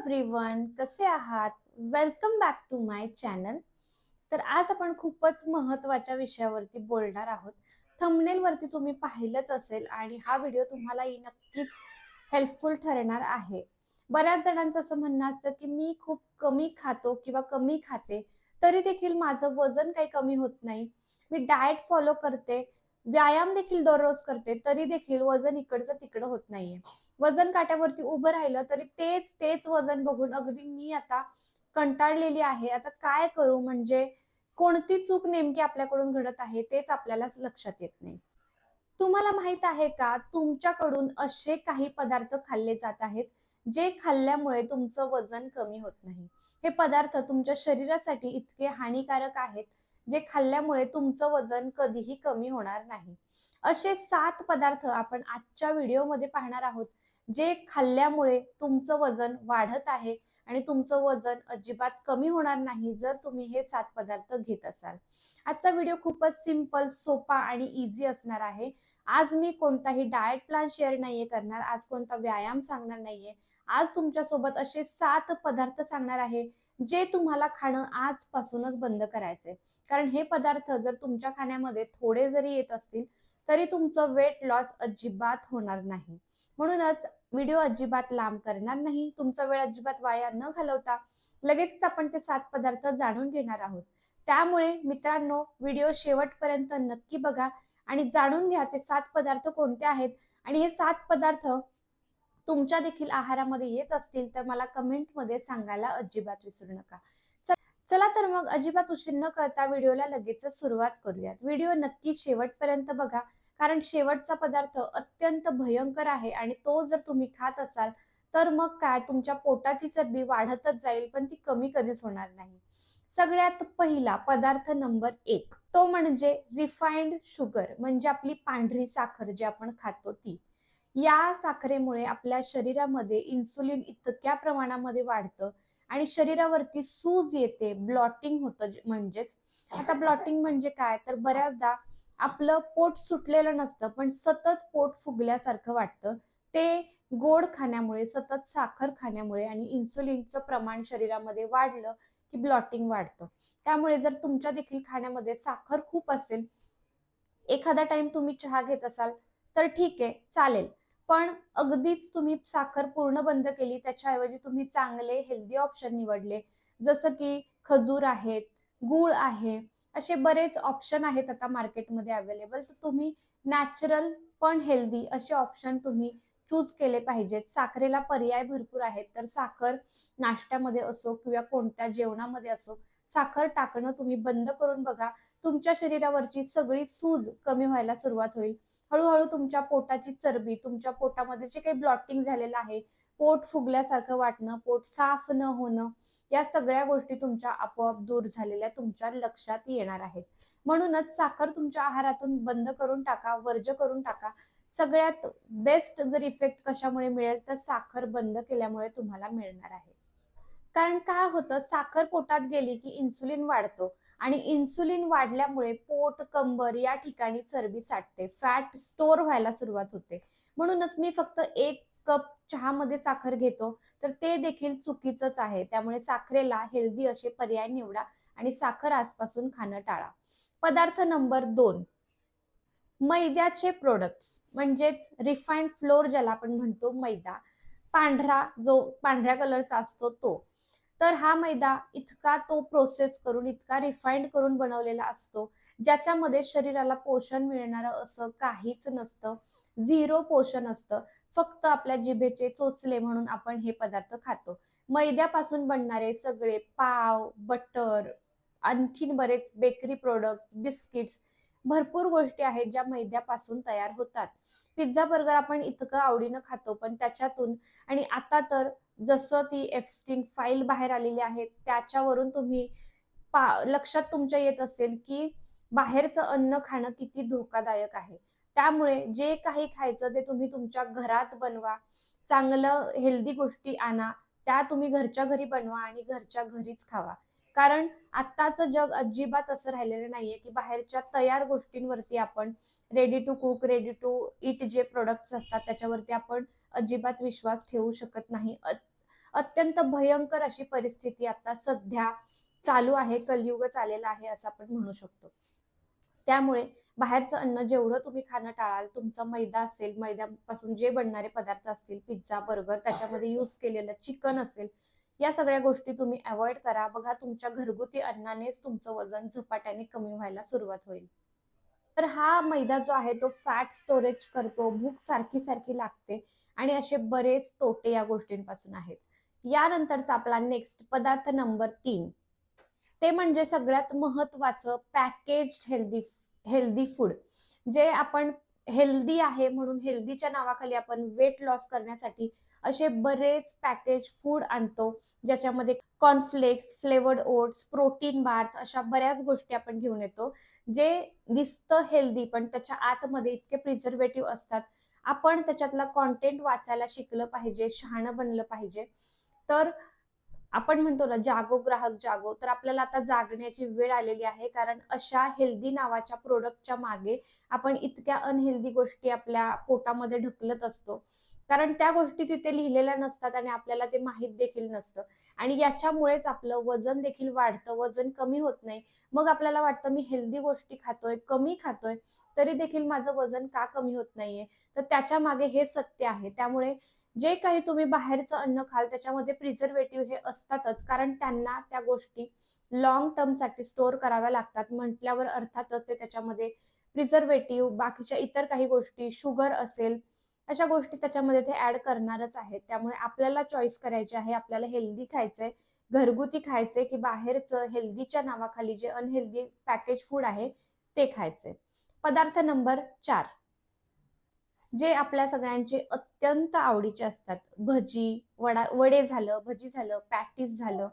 Everyone, कसे आहात? Welcome back to my channel. तर आज आपण खूपच महत्त्वाच्या विषयावरती बोलणार आहोत. थंबनेल वरती तुम्ही पाहिलंच असेल आणि हा व्हिडिओ तुम्हाला नक्कीच हेल्पफुल ठरणार आहे. बऱ्याच जणांचं असं म्हणणं असतं की मी खूप कमी खातो किंवा कमी खाते, तरी देखील माझं वजन काही कमी होत नाही. मी डाएट फॉलो करते, व्यायाम देखील दररोज करते, तरी देखील वजन इकडचं तिकडं होत नाहीये. वजन काट्यावरती उभं राहिलं तरी तेच तेच वजन बघून अगदी मी आता कंटाळलेली आहे. आता काय करू, म्हणजे कोणती चूक नेमकी आपल्याकडून घडत आहे तेच आपल्याला लक्षात येत नाही. तुम्हाला माहित आहे का, तुमच्याकडून असे काही पदार्थ खाल्ले जात आहेत जे खाल्ल्यामुळे तुमचं वजन कमी होत नाही. हे पदार्थ तुमच्या शरीरासाठी इतके हानिकारक आहेत जे खाल्ल्यामुळे तुमचं वजन कधीही कमी होणार नाही. असे 7 पदार्थ आपण आजच्या व्हिडिओमध्ये पाहणार आहोत जे खाल्ल्यामुळे तुमचं वजन वाढत आहे आणि तुमचं वजन अजिबात कमी होणार नाही जर तुम्ही हे 7 पदार्थ घेत असाल. आजचा व्हिडिओ खूपच सिंपल, सोपा आणि इझी असणार आहे. आज मी कोणताही डाएट प्लॅन शेअर नाहीये करणार, आज कोणता व्यायाम सांगणार नाहीये. आज तुमच्यासोबत असे 7 पदार्थ सांगणार आहे जे तुम्हाला खाणं आजपासूनच बंद करायचंय. कारण हे पदार्थ जर तुमच्या खाण्यामध्ये थोडे जरी येत असतील तरी तुमचं वेट लॉस अजिबात होणार नाही. म्हणूनच व्हिडिओ अजिबात लांब करणार नाही. तुमचा वेळ अजिबात वाया न घालवता लगेच आपण ते 7 पदार्थ जाणून घेणार आहोत. त्यामुळे मित्रांनो, व्हिडिओ शेवटपर्यंत नक्की बघा आणि जाणून घ्या ते 7 पदार्थ कोणते आहेत. आणि हे 7 पदार्थ तुमच्या देखील आहारामध्ये येत असतील तर मला कमेंटमध्ये सांगायला अजिबात विसरू नका. चला तर मग अजिबात उशीर न करता व्हिडिओला लगेच सुरुवात करूयात. व्हिडिओ नक्की शेवटपर्यंत बघा, कारण शेवटचा पदार्थ अत्यंत भयंकर आहे आणि तो जर तुम्ही खात असाल तर मग काय, तुमच्या पोटाची चरबी वाढतच जाईल पण ती कमी कधीच होणार नाही. सगळ्यात पहिला पदार्थ नंबर 1 तो म्हणजे रिफाइंड शुगर, म्हणजे आपली पांढरी साखर जी आपण खातो ती. या साखरेमुळे आपल्या शरीरामध्ये इन्सुलिन इतक्या प्रमाणामध्ये वाढतं आणि शरीरावरती सूज येते, ब्लॉटिंग होतं. म्हणजेच आता ब्लॉटिंग म्हणजे काय, तर बऱ्याचदा आपलं पोट सुटलेलं नसतं पण सतत पोट फुगल्यासारखं वाटतं. ते गोड खाण्यामुळे, सतत साखर खाण्यामुळे आणि इन्सुलिनचं प्रमाण शरीरामध्ये वाढलं की ब्लॉटिंग वाढतं. त्यामुळे जर तुमच्या देखील खाण्यामध्ये साखर खूप असेल, एखादा टाइम तुम्ही चहा घेत असाल तर ठीक आहे, चालेल. पण अगदीच तुम्ही साखर पूर्ण बंद केली, त्याच्याऐवजी तुम्ही चांगले हेल्दी ऑप्शन निवडले, जसं की खजूर आहेत, गूळ आहे, असे बरेच ऑप्शन आहेत आता मार्केटमध्ये अवेलेबल. तर तुम्ही नॅचरल पण हेल्दी असे ऑप्शन तुम्ही चूज केले पाहिजेत. साखरेला पर्याय भरपूर आहेत, तर साखर नाश्त्यामध्ये असो किंवा कोणत्या जेवणामध्ये असो, साखर टाकणं तुम्ही बंद करून बघा. तुमच्या शरीरावरची सगळी सूज कमी व्हायला सुरुवात होईल. हळूहळू तुमच्या पोटाची चरबी, तुमच्या पोटामध्ये जे काही ब्लॉटिंग झालेलं आहे, पोट फुगल्यासारखं वाटणं, पोट साफ न होणं, या सगळ्या गोष्टी तुमच्या आपोआप दूर झालेल्या तुमच्या लक्षात येणार आहेत. म्हणूनच साखर तुमच्या आहारातून बंद करून टाका, वर्ज्य करून टाका. सगळ्यात बेस्ट जर इफेक्ट कशामुळे मिळेल तर साखर बंद केल्यामुळे तुम्हाला मिळणार आहे. कारण काय होतं, साखर पोटात गेली की इन्सुलिन वाढतो आणि इन्सुलिन वाढल्यामुळे पोट, कंबर या ठिकाणी चरबी साठते, फॅट स्टोअर व्हायला सुरुवात होते. म्हणूनच मी फक्त 1 कप चहामध्ये साखर घेतो, तर ते देखील चुकीचंच आहे. त्यामुळे साखरेला हेल्दी असे पर्याय निवडा आणि साखर आजपासून खाणं टाळा. पदार्थ नंबर 2 मैद्याचे प्रोडक्ट्स, म्हणजेच रिफाइंड फ्लोर ज्याला आपण म्हणतो, मैदा. जो पांढऱ्या कलरचा असतो तो. तर हा मैदा इतका तो प्रोसेस करून, इतका रिफाइंड करून बनवलेला असतो, ज्याच्यामध्ये शरीराला पोषण मिळणारं असं काहीच नसतं. झिरो पोषण असतं. फक्त आपल्या जिभेचे चोचले म्हणून आपण हे पदार्थ खातो. मैद्यापासून बनणारे सगळे पाव, बटर, आणखीन बरेच बेकरी प्रोडक्ट्स, बिस्किट्स, भरपूर गोष्टी आहेत ज्या मैद्यापासून तयार होतात. पिझ्झा, बर्गर आपण इतकं आवडीनं खातो, पण त्याच्यातून, आणि आता तर जसं ती एफस्टीन फाईल बाहेर आलेली आहे त्याच्यावरून तुम्ही लक्षात तुमच्या येत असेल की बाहेरचं अन्न खाणं किती धोकादायक आहे. त्यामुळे जे काही खायचं ते तुम्ही तुमच्या घरात बनवा. चांगलं हेल्दी गोष्टी आणा, त्या तुम्ही घरच्या घरी बनवा आणि घरच्या घरीच खावा. कारण आत्ताचं जग अजिबात असं राहिलेलं नाहीये की बाहेरच्या तयार गोष्टींवरती आपण, ready to cook, ready to eat जे प्रोडक्ट्स असतात त्याच्यावरती आपण अजिबात विश्वास ठेवू शकत नाही. अत्यंत भयंकर अशी परिस्थिती आता सध्या चालू आहे, कलियुग चाललेला आहे असं आपण म्हणू शकतो. त्यामुळे बाहेरचं अन्न जेवढं तुम्ही खाणं टाळाल, तुमचा मैदा असेल, मैद्यापासून जे बनणारे पदार्थ असतील, पिझ्झा, बर्गर, त्याच्यामध्ये यूज केलेलं चिकन असेल, या सगळ्या गोष्टी तुम्ही अवॉइड करा. बघा, तुमच्या घरगुती अन्नानेच तुमचं वजन झपाट्याने कमी व्हायला सुरुवात होईल. तर हा मैदा जो आहे तो फॅट स्टोरेज करतो, भूक सारखी सारखी लागते आणि असे बरेच तोटे या गोष्टींपासून आहेत. यानंतरचा आपला नेक्स्ट पदार्थ नंबर 3, ते म्हणजे सगळ्यात महत्वाचं पॅकेज्ड हेल्दी फूड. जे आपण हेल्दी आहे म्हणून हेल्दीच्या नावाखाली आपण वेट लॉस करण्यासाठी असे बरेच पॅकेज फूड आणतो, ज्याच्यामध्ये cornflakes, flavoured oats, protein bars अशा बऱ्याच गोष्टी आपण घेऊन येतो, जे दिसतं हेल्दी पण त्याच्या आतमध्ये इतके प्रिझर्वेटिव्ह असतात. आपण त्याच्यातला कॉन्टेंट वाचायला शिकलं पाहिजे, शहाणं बनलं पाहिजे. तर आपण म्हणतो ना, जागो ग्राहक जागो, तर आपल्याला आता जागण्याची वेळ आलेली आहे. कारण अशा हेल्दी नावाच्या प्रोडक्टच्या मागे आपण इतक्या अनहेल्दी गोष्टी आपल्या पोटामध्ये ढकलत असतो, कारण त्या गोष्टी तिथे लिहिलेल्या नसतात आणि आपल्याला ते माहीत देखील नसतं. आणि याच्यामुळेच आपलं वजन देखील वाढतं, वजन कमी होत नाही. मग आपल्याला वाटतं मी हेल्दी गोष्टी खातोय, कमी खातोय, तरी देखील माझं वजन का कमी होत नाहीये. तर त्याच्या मागे हे सत्य आहे. त्यामुळे जे काही तुम्ही बाहेरचं अन्न खाल त्याच्यामध्ये प्रिझर्वेटिव्ह हे असतातच, कारण त्यांना त्या गोष्टी लॉंग टर्म साठी स्टोअर कराव्या लागतात. म्हटल्यावर अर्थातच ते त्याच्यामध्ये प्रिझर्वेटिव्ह, बाकीच्या इतर काही गोष्टी, शुगर असेल, अशा गोष्टी त्याच्यामध्ये ते ऍड करणारच आहेत. त्यामुळे आपल्याला चॉईस करायची आहे, आपल्याला हेल्दी खायचंय, घरगुती खायचंय, की बाहेरचं हेल्दीच्या नावाखाली जे अनहेल्दी पॅकेज फूड आहे ते खायचंय. पदार्थ नंबर 4, जे आपल्या सगळ्यांचे अत्यंत आवडीचे असतात. भजी, वडे झालं, भजी झालं, पॅटीस झालं,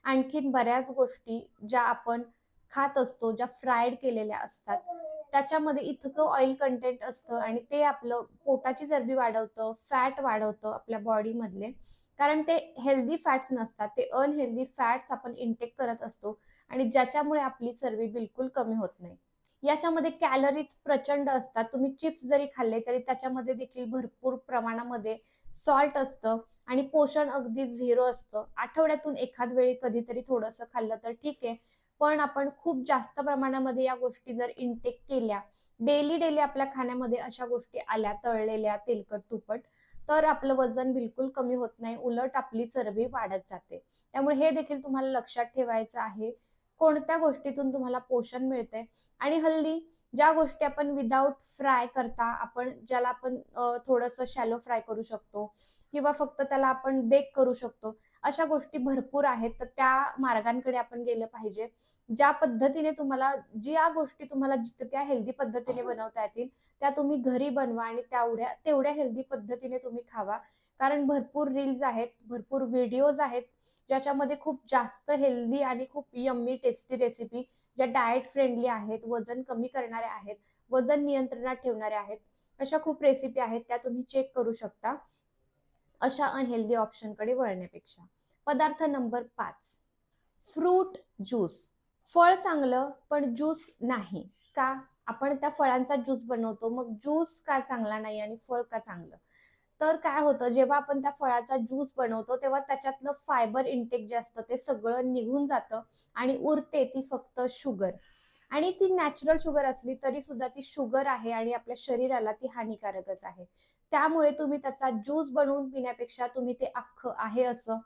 आणखीन बऱ्याच गोष्टी ज्या आपण खात असतो, ज्या फ्राईड केलेल्या असतात. त्याच्यामध्ये इतकं ऑइल कंटेंट असतं आणि ते आपलं पोटाची चरबी वाढवतं, फॅट वाढवतं आपल्या बॉडीमधले. कारण ते हेल्दी फॅट्स नसतात, ते अनहेल्दी फॅट्स आपण इंटेक करत असतो आणि ज्याच्यामुळे आपली चरबी बिलकुल कमी होत नाही. याच्यामध्ये कॅलरीज प्रचंड असतात. तुम्ही चिप्स जरी खाल्ले तरी त्याच्यामध्ये देखील भरपूर प्रमाणामध्ये सॉल्ट असतं आणि पोषण अगदी झिरो असतं. आठवड्यातून एखाद वेळी कधीतरी थोडंसं खाल्लं तर ठीक आहे, पण आपण खूप जास्त प्रमाणामध्ये या गोष्टी जर इंटेक केल्या, डेली डेली आपल्या खाण्यामध्ये अशा गोष्टी आल्या, तळलेल्या, तेलकट, तुपट, तर आपलं वजन बिलकुल कमी होत नाही, उलट आपली चरबी वाढत जाते. त्यामुळे हे देखील तुम्हाला लक्षात ठेवायचं आहे, कोणत्या गोष्टीतून तुम्हाला पोषण मिळते. आणि हल्ली ज्या गोष्टी आपण विदाऊट फ्राय करता, आपण ज्याला आपण थोडंसं शॅलो फ्राय करू शकतो किंवा फक्त त्याला आपण बेक करू शकतो, अशा गोष्टी भरपूर आहेत. तर त्या मार्गांकडे आपण गेलं पाहिजे. ज्या पद्धतीने तुम्हाला, ज्या गोष्टी तुम्हाला जितक्या हेल्दी पद्धतीने बनवता येतील त्या तुम्ही घरी बनवा आणि तेवढ्या हेल्दी पद्धतीने तुम्ही खावा. कारण भरपूर रील्स आहेत, भरपूर व्हिडिओज आहेत, ज्याच्यामध्ये खूप जास्त हेल्दी आणि खूप यम्मी टेस्टी रेसिपी, ज्या डाएट फ्रेंडली आहेत, वजन कमी करणाऱ्या आहेत, वजन नियंत्रणात ठेवणाऱ्या आहेत, अशा खूप रेसिपी आहेत, त्या तुम्ही चेक करू शकता अशा अनहेल्दी ऑप्शनकडे वळण्यापेक्षा. पदार्थ नंबर 5, फ्रूट ज्यूस. फळ चांगलं पण ज्यूस नाही का? आपण त्या फळांचा ज्यूस बनवतो, मग ज्यूस का चांगला नाही आणि फळ का चांगलं? तर काय होतं, जेव्हा आपण त्या फळाचा ज्यूस बनवतो तेव्हा त्याच्यातलं फायबर इंटेक जे असतं ते सगळं निघून जातं आणि उरते ती फक्त शुगर. आणि ती नॅचरल शुगर असली तरी सुद्धा ती शुगर आहे आणि आपल्या शरीराला ती हानिकारकच आहे. त्यामुळे तुम्ही त्याचा ज्यूस बनवून पिण्यापेक्षा तुम्ही ते अख्खं आहे असं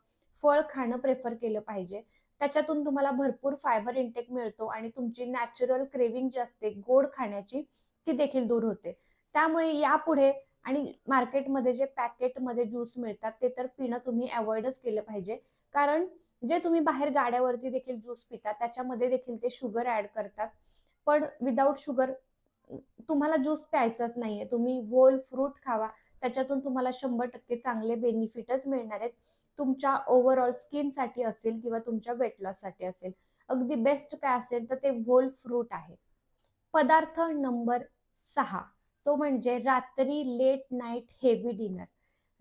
फळ खाणं प्रेफर केलं पाहिजे. त्याच्यातून तुम्हाला भरपूर फायबर इंटेक मिळतो आणि तुमची नॅचरल क्रेविंग जी असते गोड खाण्याची, ती देखील दूर होते. त्यामुळे यापुढे आणि मार्केटमध्ये जे पॅकेटमध्ये ज्यूस मिळतात ते तर पिणं तुम्ही अवॉइडच केलं पाहिजे. कारण जे तुम्ही बाहेर गाड्यावरती देखील ज्यूस पिता त्याच्यामध्ये देखील ते शुगर ऍड करतात. पण विदाऊट शुगर तुम्हाला ज्यूस प्यायचाच नाहीये. तुम्ही होल फ्रूट खावा, त्याच्यातून तुम्हाला 100% चांगले बेनिफिटच मिळणार आहेत. तुमच्या ओव्हरऑल स्किन साठी असेल किंवा तुमच्या वेट लॉस साठी असेल, अगदी बेस्ट काय असेल तर ते होल फ्रूट आहे. पदार्थ नंबर 6, तो म्हणजे रात्री लेट नाईट हेवी डिनर.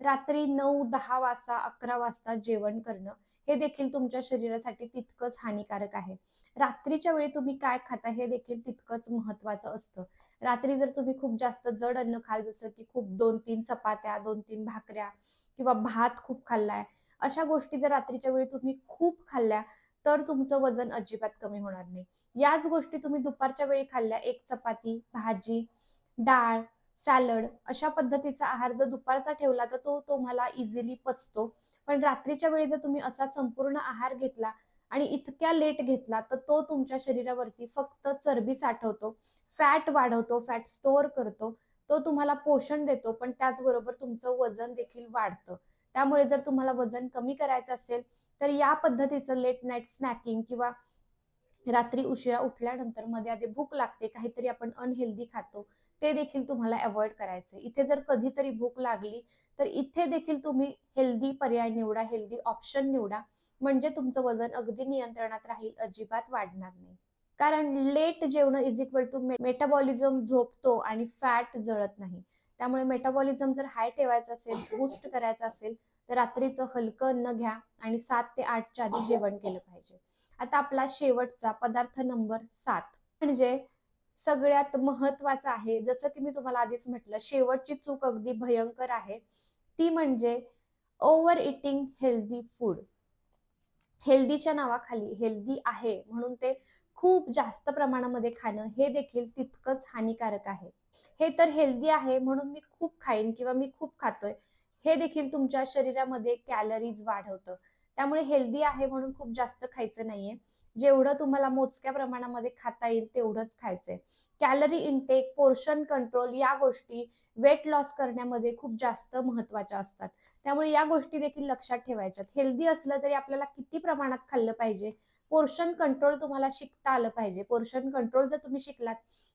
रात्री 9-10 वाजता, 11 वाजता जेवण करणं हे देखील तुमच्या शरीरासाठी तितकंच हानिकारक आहे. रात्रीच्या वेळी तुम्ही काय खाता हे देखील तितकंच महत्वाचं असतं. रात्री जर तुम्ही खूप जास्त जड अन्न खाल, जसं की खूप 2-3 चपात्या, 2-3 भाकऱ्या किंवा भात खूप खाल्लाय, अशा गोष्टी जर रात्रीच्या वेळी तुम्ही खूप खाल्ल्या तर तुमचं वजन अजिबात कमी होणार नाही. याच गोष्टी तुम्ही दुपारच्या वेळी खाल्ल्या, एक चपाती, भाजी, डाळ, सॅलड अशा पद्धतीचा आहार जर दुपारचा ठेवला तर तो तुम्हाला इझिली पचतो. पण रात्रीच्या वेळी जर तुम्ही असा संपूर्ण आहार घेतला आणि इतक्या लेट घेतला तर तो तुमच्या शरीरावरती फक्त चरबी साठवतो, फॅट वाढवतो, फॅट स्टोअर करतो. तो तुम्हाला पोषण देतो, पण त्याचबरोबर तुमचं वजन देखील वाढतं. त्यामुळे जर तुम्हाला वजन कमी करायचं असेल तर या पद्धतीचं लेट नाईट स्नॅकिंग किंवा रात्री उशिरा उठल्यानंतर मध्ये आधी भूक लागते, काहीतरी आपण अनहेल्दी खातो, ते देखील तुम्हाला अवॉइड करायचे. इथे जर कधीतरी भूक लागली तर इथे देखील तुम्ही हेल्दी पर्याय निवडा, हेल्दी ऑप्शन निवडा, म्हणजे तुमचं वजन अगदी नियंत्रणात राहील, अजिबात वाढणार नाही. कारण लेट जेवण इज इक्वल टू मेटाबॉलिझम झोपतो आणि फॅट जळत नाही. त्यामुळे मेटाबॉलिझम जर हाय ठेवायचं असेल, बूस्ट करायचं असेल तर रात्रीचं हलकं अन्न घ्या आणि 7 ते 8च्या आधी जेवण केलं पाहिजे. आता आपला शेवटचा पदार्थ नंबर 7 म्हणजे सगळ्यात महत्वाचा आहे. जसं की मी तुम्हाला आधीच म्हटलं, शेवटची चूक अगदी भयंकर आहे. ती म्हणजे ओव्हर इटिंग हेल्दी फूड. हेल्दीच्या नावाखाली हेल्दी आहे म्हणून ते खूप जास्त प्रमाणामध्ये खाणं हे देखील तितकंच हानिकारक आहे. हे तर हेल्दी आहे म्हणून मी खूप खाईन किंवा मी खूप खातोय, हे देखील तुमच्या शरीरामध्ये कॅलरीज वाढवतं. त्यामुळे हेल्दी आहे म्हणून खूप जास्त खायचं नाहीये. जेवढं तुम्हाला मोजक्या प्रमाणामध्ये खाता येईल तेवढंच खायचंय. कॅलरी इनटेक, पोर्शन कंट्रोल या गोष्टी वेट लॉस करण्यामध्ये खूप जास्त महत्वाच्या असतात. त्यामुळे या गोष्टी देखील लक्षात ठेवायच्यात. हेल्दी असलं तरी आपल्याला किती प्रमाणात खाल्लं पाहिजे, पोर्शन कंट्रोल तुम्हाला शिकता आलं पाहिजे. पोर्शन कंट्रोल जर तुम्ही शिकलात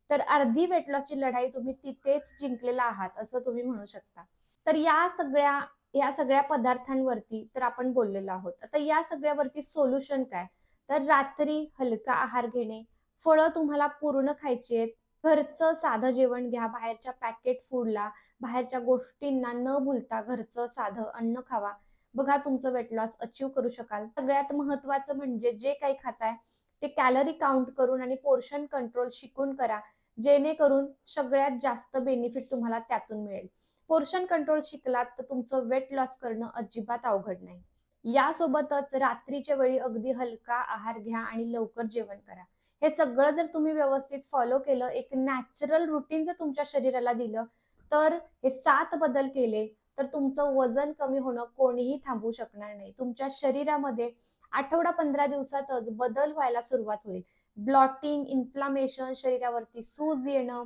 तर अर्धी वेट लॉसची लढाई तुम्ही तिथेच जिंकलेला आहात असं तुम्ही म्हणू शकता. तर या सगळ्या पदार्थांवरती तर आपण बोललेलो आहोत. आता या सगळ्यावरती सोल्युशन काय? तर रात्री हलका आहार घेणे, फळं तुम्हाला पूर्ण खायची आहेत, घरचं साधं जेवण घ्या, बाहेरच्या पॅकेट फूडला, बाहेरच्या गोष्टींना न भुलता घरचं साधं अन्न खावा. बघा तुमचं वेट लॉस अचीव्ह करू शकाल. सगळ्यात महत्वाचं म्हणजे जे काही खाताय ते कॅलरी काउंट करून आणि पोर्शन कंट्रोल शिकून करा, जेणेकरून सगळ्यात जास्त बेनिफिट तुम्हाला त्यातून मिळेल. पोर्शन कंट्रोल शिकलात तर तुमचं वेट लॉस करणं अजिबात अवघड नाही. यासोबतच रात्रीच्या वेळी अगदी हलका आहार घ्या आणि लवकर जेवण करा. हे सगळं जर तुम्ही व्यवस्थित फॉलो केलं, एक नॅचरल रुटीन जर तुमच्या शरीराला दिलं, तर हे 7 बदल केले तर तुमचं वजन कमी होणं कोणीही थांबवू शकणार नाही. तुमच्या शरीरामध्ये आठवडा 15 दिवसातच बदल व्हायला सुरुवात होईल. ब्लॉटिंग, इन्फ्लामेशन, शरीरावरती सूज येणं,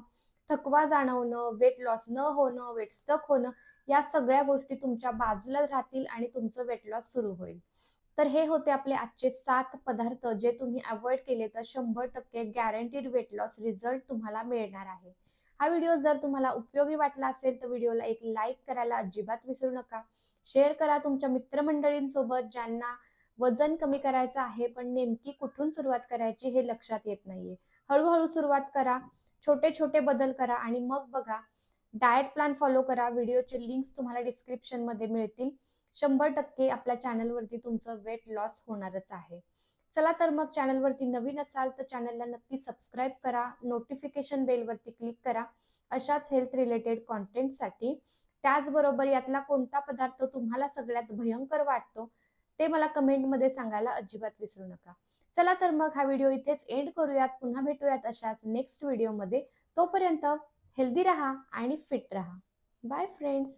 थकवा जाणवणं, वेट लॉस न होणं, वेट स्टक होणं, या सगळ्या गोष्टी तुमच्या बाजूला राहतील आणि तुमचं वेट लॉस सुरू होईल. तर हे होते आपले आजचे 7 पदार्थ, जे तुम्ही अवॉइड केले तर 100% गॅरंटीड वेट लॉस रिझल्ट तुम्हाला मिळणार आहे. हा व्हिडिओ जर तुम्हाला उपयोगी वाटला असेल तर व्हिडिओला एक लाईक करायला अजिबात विसरू नका. शेअर करा तुमच्या मित्रमंडळींसोबत ज्यांना वजन कमी करायचं आहे पण नेमकी कुठून सुरुवात करायची हे लक्षात येत नाहीये. हळूहळू सुरुवात करा, छोटे छोटे बदल करा आणि मग बघा, डाएट प्लॅन फॉलो करा. व्हिडिओचे लिंक्स तुम्हाला डिस्क्रिप्शन मध्ये मिळतील. 100% आपल्या चॅनलवरती तुमचं वेट लॉस होणारच आहे. चला तर मग, चॅनलवरती नवीन असाल तर चॅनलला नक्की सबस्क्राईब करा, नोटिफिकेशन बेलवरती क्लिक करा अशाच हेल्थ रिलेटेड कॉन्टेंटसाठी. त्याचबरोबर यातला कोणता पदार्थ तुम्हाला सगळ्यात भयंकर वाटतो ते मला कमेंटमध्ये सांगायला अजिबात विसरू नका. चला तर मग हा व्हिडिओ इथेच एंड करूयात. पुन्हा भेटूयात अशाच नेक्स्ट व्हिडिओमध्ये. तोपर्यंत हेल्दी राहा आणि फिट राहा. Bye friends.